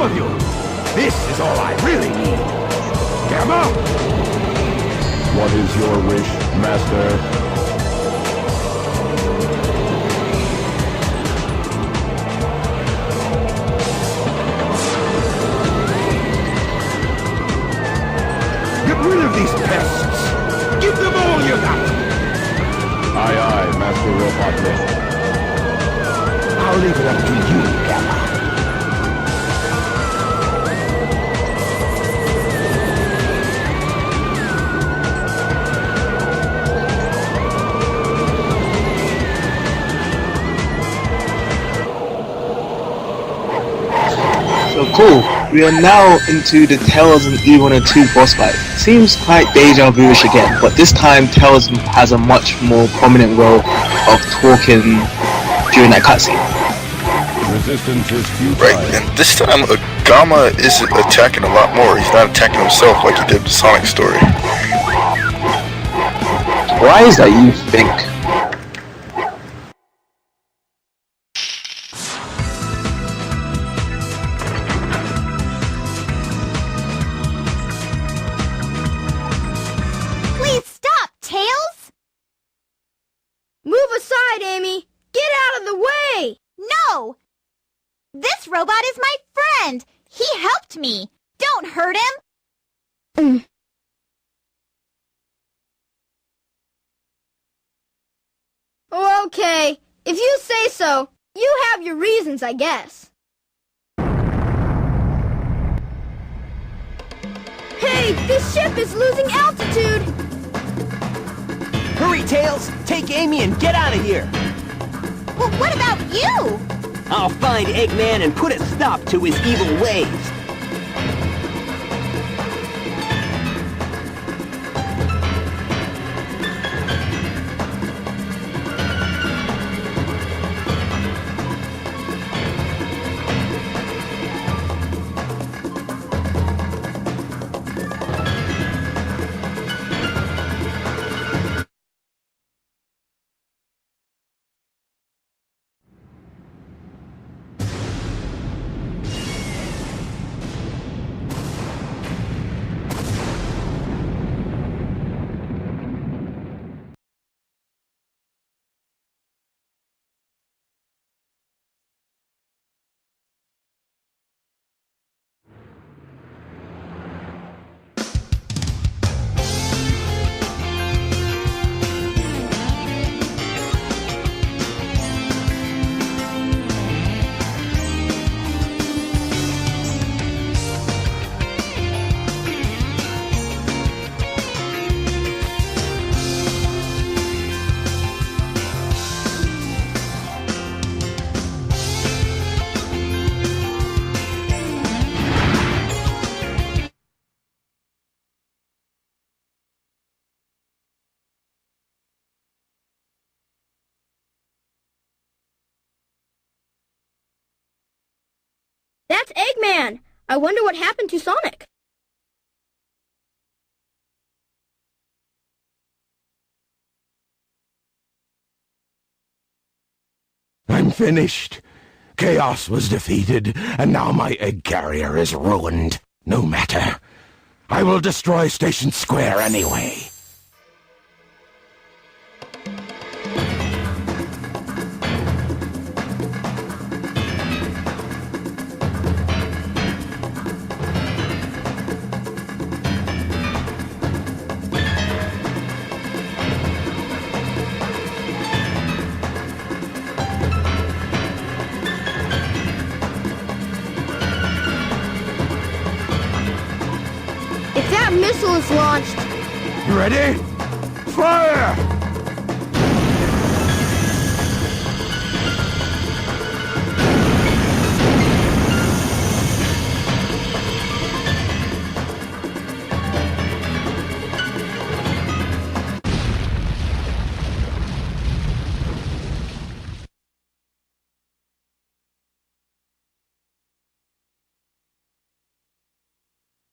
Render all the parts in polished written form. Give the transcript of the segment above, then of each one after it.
of you! This is all I really need! Gamma! What is your wish, Master? Get rid of these pests! Give them all you got! Aye, aye, Master Robotnik. I'll leave it up to you, Gamma. So cool, we are now into the Tails and E102 boss fight. Seems quite deja vu-ish again, but this time Tails has a much more prominent role of talking during that cutscene. Resistance is futile. Right, and this time Gamma is attacking a lot more. He's not attacking himself like he did with Sonic's story. Why is that, you think? Please stop, Tails! Move aside, Amy! Get out of the way! No! This robot is my friend! He helped me! Don't hurt him! Oh, okay. If you say so, you have your reasons, I guess. Hey, this ship is losing altitude! Hurry, Tails! Take Amy and get out of here! Well, what about you? I'll find Eggman and put a stop to his evil ways! That's Eggman! I wonder what happened to Sonic. I'm finished. Chaos was defeated, and now my egg carrier is ruined. No matter. I will destroy Station Square anyway. If that missile is launched... You ready? Fire!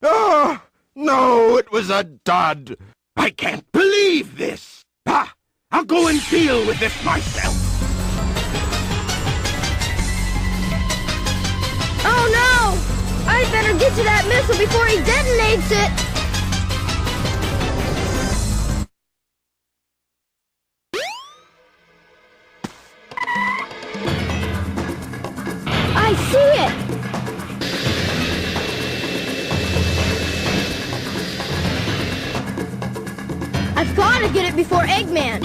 Ah! No, it was a dud. I can't believe this. I'll go and deal with this myself. Oh no! to that missile before he detonates it! I see it! I've gotta get it before Eggman!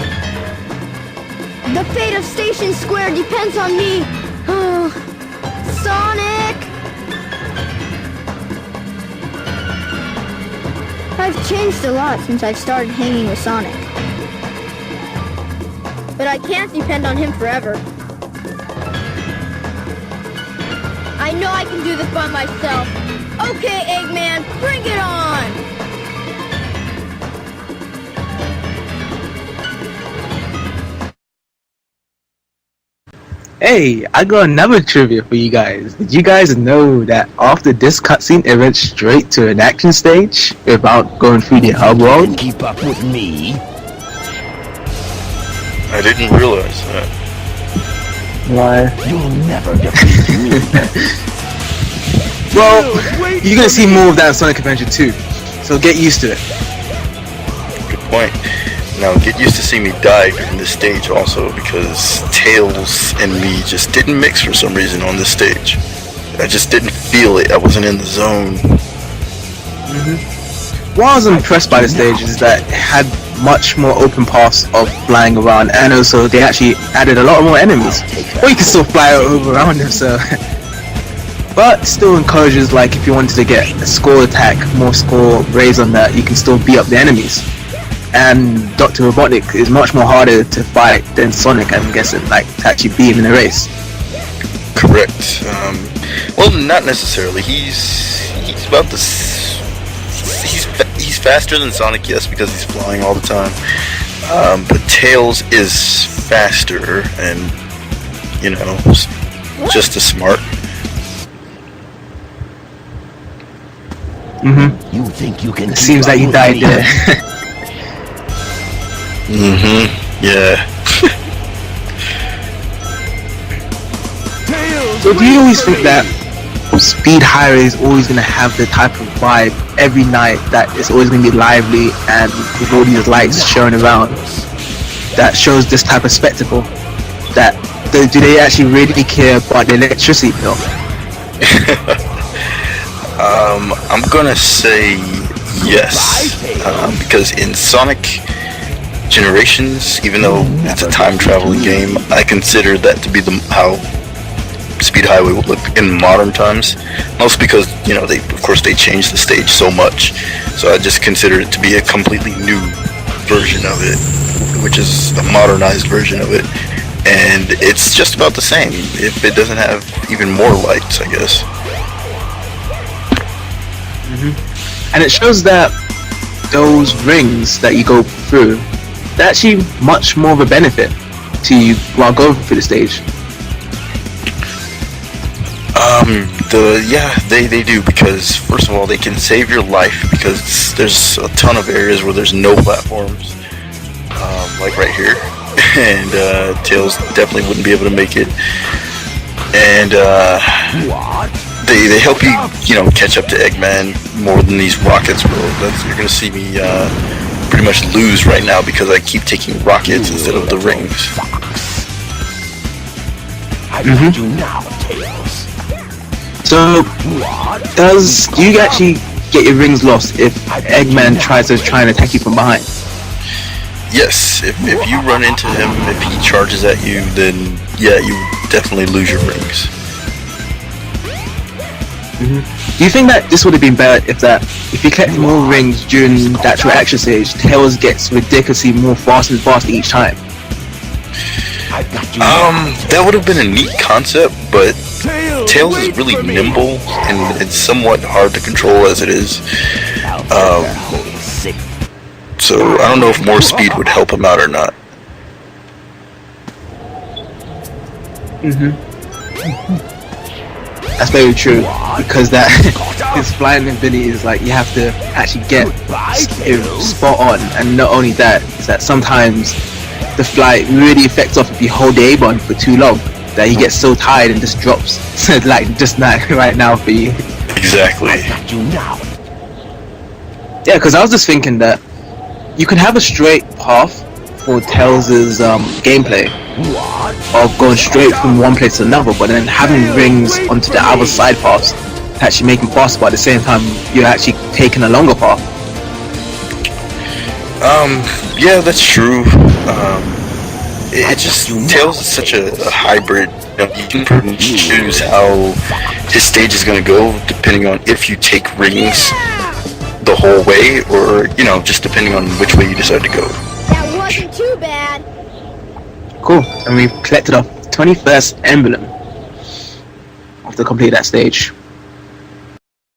The fate of Station Square depends on me! Oh, Sonic! I've changed a lot since I've started hanging with Sonic. But I can't depend on him forever. I know I can do this by myself. Okay, Eggman, bring it on! Hey, I got another trivia for you guys. Did you guys know that after this cutscene, it went straight to an action stage without going through the hub world? Keep up with me. I didn't realize that. Why? You'll never defeat me. Well, you're gonna see more of that in Sonic Adventure 2, so get used to it. Good point. Now, get used to seeing me die during this stage also, because Tails and me just didn't mix for some reason on this stage. I just didn't feel it. I wasn't in the zone. What I was impressed by the stage is that it had much more open paths of flying around, and also they actually added a lot more enemies. Or you can still fly over around them, so... But still encourages, like, if you wanted to get a score attack, more score raise on that, you can still beat up the enemies. And Dr. Robotnik is much more harder to fight than Sonic, I'm guessing, like, to actually beat him in a race. Correct. Well, not necessarily. He's about this. He's faster than Sonic, yes, because he's flying all the time. But Tails is faster and, you know, just as smart. You think you can? It seems like you died there. Yeah. So do you always think that Speed Highway is always going to have the type of vibe every night that it's always going to be lively and with all these lights showing around that shows this type of spectacle? That do they actually really care about the electricity bill? I'm gonna say yes, because in Sonic Generations, even though it's a time traveling game, I consider that to be how Speed Highway would look in modern times. Mostly because, you know, they changed the stage so much, so I just consider it to be a completely new version of it, which is a modernized version of it, and it's just about the same, if it doesn't have even more lights, I guess. And it shows that those rings that you go through, they're actually much more of a benefit to you while going through the stage. They do, because first of all, they can save your life, because there's a ton of areas where there's no platforms, like right here, and Tails definitely wouldn't be able to make it. And they help you, you know, catch up to Eggman more than these rockets will. You're gonna see me pretty much lose right now because I keep taking rockets instead of the rings. I got you now, Tails. So, do you actually get your rings lost if Eggman tries to try and attack you from behind? Yes, if you run into him, if he charges at you, then yeah, you definitely lose your rings. Do you think that this would have been better if you collect more rings during the actual action stage, Tails gets ridiculously more faster and faster each time? That would have been a neat concept, but Tails is really nimble and it's somewhat hard to control as it is. So I don't know if more speed would help him out or not. That's very true, because that his flying ability is like you have to actually get it spot on, and not only that, is that sometimes the flight really affects off if you hold the A button for too long, that he gets so tired and just drops. So like just not right now for you. Exactly. Got you now. Yeah, because I was just thinking that you can have a straight path for Tails' gameplay of going straight from one place to another, but then having rings onto the other side paths to actually make him faster, but at the same time you're actually taking a longer path. Yeah, that's true. It just Tails is such a hybrid. You know, you can pretty much choose how his stage is going to go depending on if you take rings the whole way, or just depending on which way you decide to go. That wasn't too bad. Cool, and we've collected our 21st emblem after complete that stage.